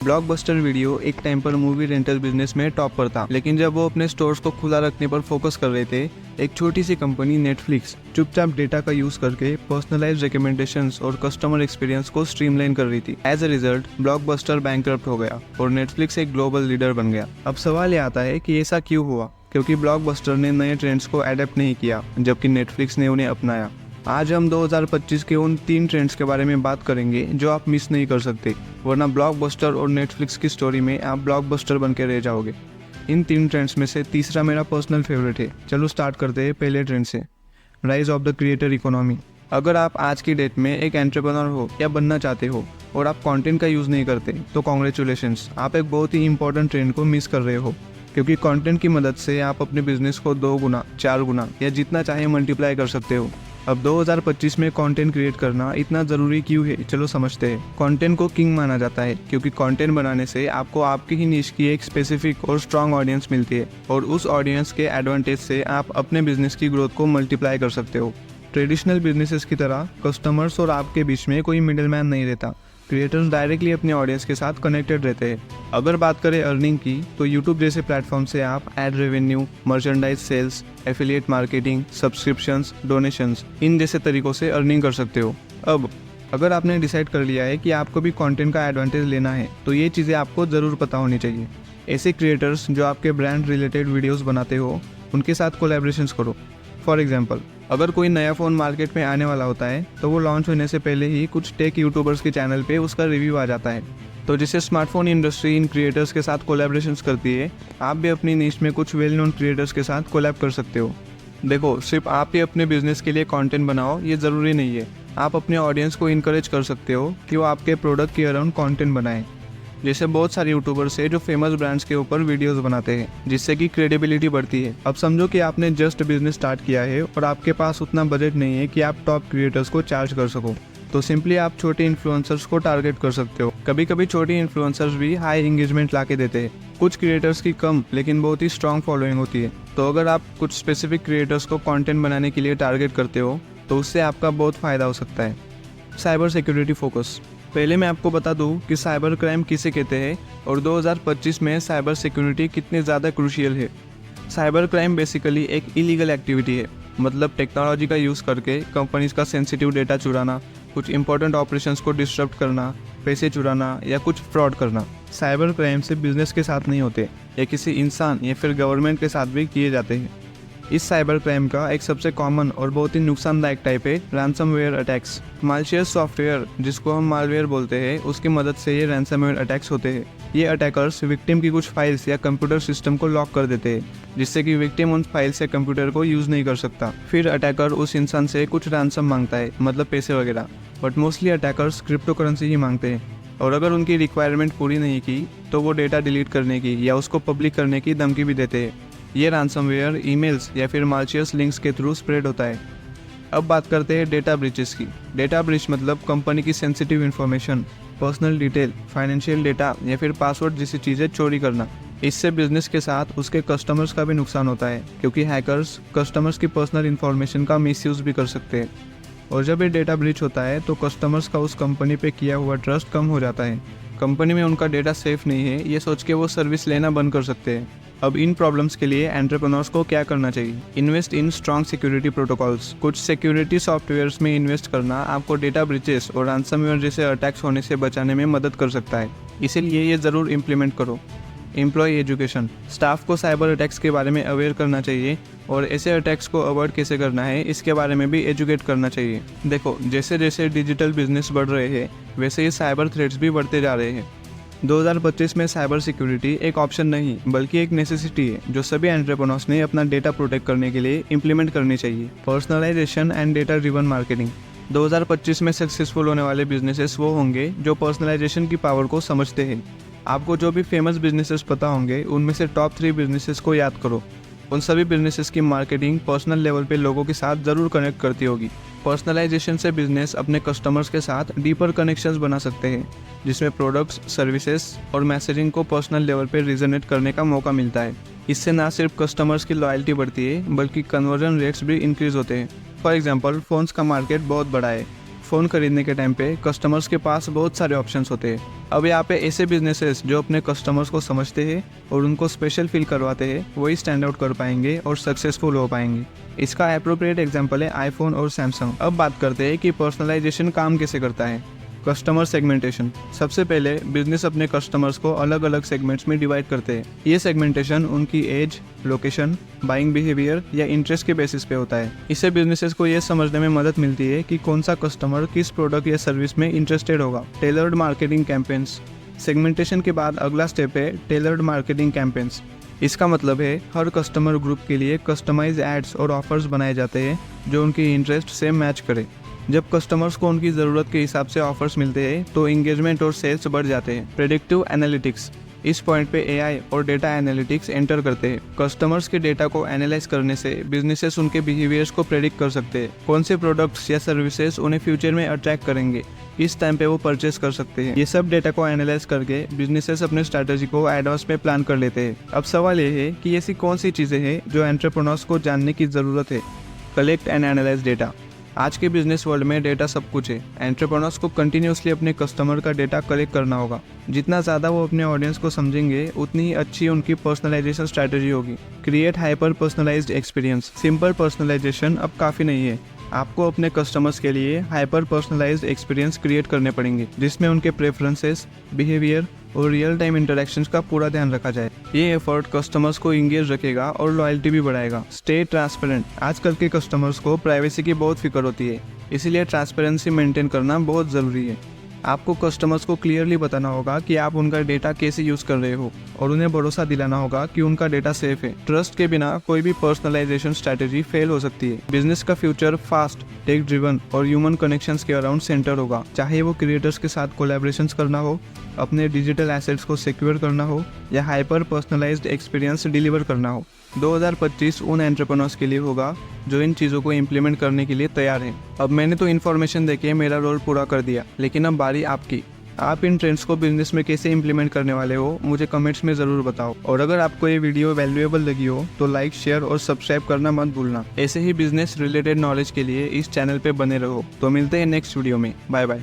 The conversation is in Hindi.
ब्लॉकबस्टर वीडियो एक टाइम पर मूवी रेंटल बिजनेस में टॉप पर था, लेकिन जब वो अपने स्टोर्स को खुला रखने पर फोकस कर रहे थे, एक छोटी सी कंपनी नेटफ्लिक्स चुपचाप डेटा का यूज करके पर्सनलाइज्ड रिकमेंडेशंस और कस्टमर एक्सपीरियंस को स्ट्रीमलाइन कर रही थी। As a result Blockbuster bankrupt हो गया और नेटफ्लिक्स एक ग्लोबल लीडर बन गया। अब सवाल ये आता है कि ऐसा क्यों हुआ? क्योंकि ब्लॉकबस्टर ने नए ट्रेंड्स को अडेप्ट नहीं किया, जबकि नेटफ्लिक्स ने उन्हें अपनाया। आज हम 2025 के उन 3 ट्रेंड्स के बारे में बात करेंगे जो आप मिस नहीं कर सकते, वरना ब्लॉकबस्टर और नेटफ्लिक्स की स्टोरी में आप ब्लॉकबस्टर बन के रह जाओगे। इन 3 ट्रेंड्स में से तीसरा मेरा पर्सनल फेवरेट है। चलो स्टार्ट करते हैं पहले ट्रेंड से, rise of the creator economy. अगर आप आज की डेट में एक एंटरप्रेन्योर हो या बनना चाहते हो और आप कंटेंट का यूज़ नहीं करते, तो कॉन्ग्रेचुलेशंस, आप एक बहुत ही इंपॉर्टेंट ट्रेंड को मिस कर रहे हो। क्योंकि कंटेंट की मदद से आप अपने बिजनेस को 2 गुना, 4 गुना या जितना चाहे मल्टीप्लाई कर सकते हो। अब 2025 में कंटेंट क्रिएट करना इतना ज़रूरी क्यों है, चलो समझते हैं। कंटेंट को किंग माना जाता है क्योंकि कंटेंट बनाने से आपको आपकी ही निश की एक स्पेसिफिक और स्ट्रॉन्ग ऑडियंस मिलती है, और उस ऑडियंस के एडवांटेज से आप अपने बिजनेस की ग्रोथ को मल्टीप्लाई कर सकते हो। ट्रेडिशनल बिजनेसेस की तरह कस्टमर्स और आपके बीच में कोई मिडिलमैन नहीं रहता। क्रिएटर्स डायरेक्टली अपने ऑडियंस के साथ कनेक्टेड रहते हैं। अगर बात करें अर्निंग की, तो यूट्यूब जैसे प्लेटफॉर्म से आप ad revenue, merchandise sales, affiliate marketing, subscriptions, donations, इन जैसे तरीकों से अर्निंग कर सकते हो। अब अगर आपने डिसाइड कर लिया है कि आपको भी कंटेंट का एडवांटेज लेना है, तो ये चीज़ें आपको ज़रूर पता होनी चाहिए। ऐसे क्रिएटर्स जो आपके ब्रांड रिलेटेड वीडियोज़ बनाते हो, उनके साथ कोलैबोरेशंस करो। फॉर एग्जाम्पल, अगर कोई नया फ़ोन मार्केट में आने वाला होता है, तो वो लॉन्च होने से पहले ही कुछ टेक यूट्यूबर्स के चैनल पे उसका रिव्यू आ जाता है। तो जिससे स्मार्टफोन इंडस्ट्री इन क्रिएटर्स के साथ कोलैबोरेशंस करती है, आप भी अपनी निश में कुछ वेल नोन क्रिएटर्स के साथ कोलैब कर सकते हो। देखो, सिर्फ आप ही अपने बिजनेस के लिए कंटेंट बनाओ ये ज़रूरी नहीं है। आप अपने ऑडियंस को इनकरेज कर सकते हो कि वो आपके प्रोडक्ट के अराउंड कंटेंट बनाएं। जैसे बहुत सारे यूट्यूबर्स है जो फेमस ब्रांड्स के ऊपर वीडियोस बनाते हैं, जिससे कि क्रेडिबिलिटी बढ़ती है। अब समझो कि आपने जस्ट बिजनेस स्टार्ट किया है और आपके पास उतना बजट नहीं है कि आप टॉप क्रिएटर्स को चार्ज कर सको, तो सिंपली आप छोटे इन्फ्लुएंसर्स को टारगेट कर सकते हो। कभी कभी छोटे इन्फ्लुएंसर्स भी हाई एंगेजमेंट ला के देते हैं। कुछ क्रिएटर्स की कम लेकिन बहुत ही स्ट्रॉन्ग फॉलोइंग होती है। तो अगर आप कुछ स्पेसिफिक क्रिएटर्स को कंटेंट बनाने के लिए टारगेट करते हो, तो उससे आपका बहुत फ़ायदा हो सकता है। Cyber security focus. पहले मैं आपको बता दूं कि साइबर क्राइम किसे कहते हैं और 2025 में साइबर सिक्योरिटी कितनी ज़्यादा क्रूशियल है। साइबर क्राइम बेसिकली एक इलीगल एक्टिविटी है, मतलब टेक्नोलॉजी का यूज़ करके कंपनीज का सेंसिटिव डेटा चुराना, कुछ इंपॉर्टेंट ऑपरेशंस को डिस्टर्ब करना, पैसे चुराना या कुछ फ्रॉड करना। साइबर क्राइम से बिजनेस के साथ नहीं होते, या किसी इंसान या फिर गवर्नमेंट के साथ भी किए जाते हैं। इस साइबर क्राइम का एक सबसे कॉमन और बहुत ही नुकसानदायक टाइप है रैंसमवेयर अटैक्स। मालशियस सॉफ्टवेयर, जिसको हम मालवेयर बोलते हैं, उसकी मदद से ये रैंसमवेयर अटैक्स होते हैं। ये अटैकर्स विक्टिम की कुछ फाइल्स या कंप्यूटर सिस्टम को लॉक कर देते हैं, जिससे कि विक्टिम उन फाइल्स या कंप्यूटर को यूज़ नहीं कर सकता। फिर अटैकर उस इंसान से कुछ रैंसम मांगता है, मतलब पैसे वगैरह, but mostly attackers cryptocurrency ही मांगते हैं। और अगर उनकी रिक्वायरमेंट पूरी नहीं की, तो वो डेटा डिलीट करने की या उसको पब्लिक करने की धमकी भी देते हैं। ये रैंसमवेयर ईमेल्स या फिर मालशियस लिंक्स के थ्रू स्प्रेड होता है। अब बात करते हैं डेटा ब्रीचेस की। डेटा ब्रीच मतलब कंपनी की sensitive information, personal detail, financial data या फिर पासवर्ड जैसी चीज़ें चोरी करना। इससे बिजनेस के साथ उसके कस्टमर्स का भी नुकसान होता है, क्योंकि हैकर्स कस्टमर्स की पर्सनल इन्फॉर्मेशन का मिसयूज़ भी कर सकते हैं। और जब ये डेटा ब्रीच होता है, तो कस्टमर्स का उस कंपनी पे किया हुआ ट्रस्ट कम हो जाता है। कंपनी में उनका डेटा सेफ नहीं है, ये सोच के वो सर्विस लेना बंद कर सकते हैं। अब इन प्रॉब्लम्स के लिए एंटरप्रेन्योर्स को क्या करना चाहिए? Invest in strong security protocols. कुछ सिक्योरिटी सॉफ्टवेयर्स में इन्वेस्ट करना आपको डेटा ब्रीचेस और रैंसमवेयर जैसे अटैक्स होने से बचाने में मदद कर सकता है, इसीलिए ये ज़रूर इम्प्लीमेंट करो। Employ education. स्टाफ को साइबर अटैक्स के बारे में अवेयर करना चाहिए, और ऐसे अटैक्स को अवॉइड कैसे करना है इसके बारे में भी एजुकेट करना चाहिए। देखो, जैसे जैसे डिजिटल बिजनेस बढ़ रहे हैं, वैसे ही साइबर थ्रेट्स भी बढ़ते जा रहे हैं। 2025 में साइबर सिक्योरिटी एक ऑप्शन नहीं बल्कि एक नेसेसिटी है, जो सभी एंटरप्रेन्योर्स ने अपना डेटा प्रोटेक्ट करने के लिए इम्प्लीमेंट करनी चाहिए। Personalisation and data driven marketing. 2025 में सक्सेसफुल होने वाले बिजनेसेस वो होंगे जो पर्सनलाइजेशन की पावर को समझते हैं। आपको जो भी फेमस बिजनेसेस पता होंगे, उनमें से टॉप 3 बिजनेसेस को याद करो। उन सभी बिजनेसेस की मार्केटिंग पर्सनल लेवल पे लोगों के साथ ज़रूर कनेक्ट करती होगी। पर्सनलाइजेशन से बिजनेस अपने कस्टमर्स के साथ डीपर कनेक्शंस बना सकते हैं, जिसमें प्रोडक्ट्स, सर्विसेज और मैसेजिंग को पर्सनल लेवल पे रिजोनेट करने का मौका मिलता है। इससे ना सिर्फ कस्टमर्स की लॉयल्टी बढ़ती है, बल्कि कन्वर्जन रेट्स भी इंक्रीज होते हैं। फॉर एग्जांपल, फ़ोन्स का मार्केट बहुत बड़ा है। फ़ोन खरीदने के टाइम पे कस्टमर्स के पास बहुत सारे ऑप्शंस होते हैं। अब यहाँ पे ऐसे बिजनेसेस जो अपने कस्टमर्स को समझते हैं और उनको स्पेशल फील करवाते हैं वही स्टैंड आउट कर पाएंगे और सक्सेसफुल हो पाएंगे। इसका एप्रोप्रिएट एग्जांपल है आईफोन और सैमसंग। अब बात करते हैं कि पर्सनलाइजेशन काम कैसे करता है। Customer segmentation. सबसे पहले बिजनेस अपने कस्टमर्स को अलग अलग सेगमेंट्स में डिवाइड करते हैं। ये सेगमेंटेशन उनकी एज, लोकेशन, बाइंग बिहेवियर या इंटरेस्ट के बेसिस पे होता है। इससे बिजनेसेस को ये समझने में मदद मिलती है कि कौन सा कस्टमर किस प्रोडक्ट या सर्विस में इंटरेस्टेड होगा। Tailored marketing campaigns. सेगमेंटेशन के बाद अगला स्टेप है टेलर्ड मार्केटिंग कैंपेन्स। इसका मतलब है हर कस्टमर ग्रुप के लिए कस्टमाइज एड्स और ऑफर्स बनाए जाते हैं जो उनकी इंटरेस्ट से मैच करे। जब कस्टमर्स को उनकी ज़रूरत के हिसाब से ऑफर्स मिलते हैं तो इंगेजमेंट और सेल्स बढ़ जाते हैं। Predictive analytics. इस पॉइंट पे एआई और डेटा एनालिटिक्स एंटर करते हैं। कस्टमर्स के डेटा को एनालाइज करने से बिजनेसेस उनके बिहेवियर्स को प्रेडिक्ट कर सकते हैं। कौन से प्रोडक्ट्स या सर्विसेज उन्हें फ्यूचर में अट्रैक्ट करेंगे, इस टाइम पे वो परचेस कर सकते हैं। ये सब डेटा को एनालाइज करके बिजनेसेस अपने स्ट्रैटेजी को एडवांस में प्लान कर लेते हैं। अब सवाल ये है कि ऐसी कौन सी चीज़ें हैं जो एंटरप्रेन्योर्स को जानने की ज़रूरत है। Collect and analyse data. आज के बिजनेस वर्ल्ड में डेटा सब कुछ है। एंटरप्रेन्योर्स को कंटिन्यूसली अपने कस्टमर का डेटा कलेक्ट करना होगा। जितना ज़्यादा वो अपने ऑडियंस को समझेंगे उतनी ही अच्छी उनकी पर्सनलाइजेशन स्ट्रैटेजी होगी। Create hyper personalised experience. Simple personalisation अब काफ़ी नहीं है। आपको अपने कस्टमर्स के लिए हाइपर पर्सनलाइज्ड एक्सपीरियंस क्रिएट करने पड़ेंगे जिसमें उनके प्रेफरेंसेस, बिहेवियर और रियल टाइम इंटरेक्शंस का पूरा ध्यान रखा जाए। ये एफर्ट कस्टमर्स को इंगेज रखेगा और लॉयल्टी भी बढ़ाएगा। Stay transparent. आजकल के कस्टमर्स को प्राइवेसी की बहुत फिक्र होती है, इसीलिए ट्रांसपेरेंसी मेंटेन करना बहुत ज़रूरी है। आपको कस्टमर्स को क्लियरली बताना होगा कि आप उनका डेटा कैसे यूज़ कर रहे हो और उन्हें भरोसा दिलाना होगा कि उनका डेटा सेफ है। ट्रस्ट के बिना कोई भी पर्सनलाइजेशन स्ट्रैटेजी फेल हो सकती है। बिजनेस का फ्यूचर फास्ट, टेक ड्रिवन और ह्यूमन कनेक्शंस के अराउंड सेंटर होगा। चाहे वो क्रिएटर्स के साथ कोलैबोरेशंस करना हो, अपने डिजिटल एसेट्स को सिक्योर करना हो या हाइपर पर्सनलाइज्ड एक्सपीरियंस डिलीवर करना हो। 2025 उन एंटरप्रेन्योर्स के लिए होगा जो इन चीज़ों को इम्प्लीमेंट करने के लिए तैयार हैं। अब मैंने तो इन्फॉर्मेशन देके मेरा रोल पूरा कर दिया, लेकिन अब बारी आपकी। आप इन ट्रेंड्स को बिजनेस में कैसे इम्प्लीमेंट करने वाले हो मुझे कमेंट्स में ज़रूर बताओ। और अगर आपको ये वीडियो वैल्यूएबल लगी हो तो लाइक, शेयर और सब्सक्राइब करना मत भूलना। ऐसे ही बिजनेस रिलेटेड नॉलेज के लिए इस चैनल पे बने रहो। तो मिलते हैं नेक्स्ट वीडियो में। Bye bye.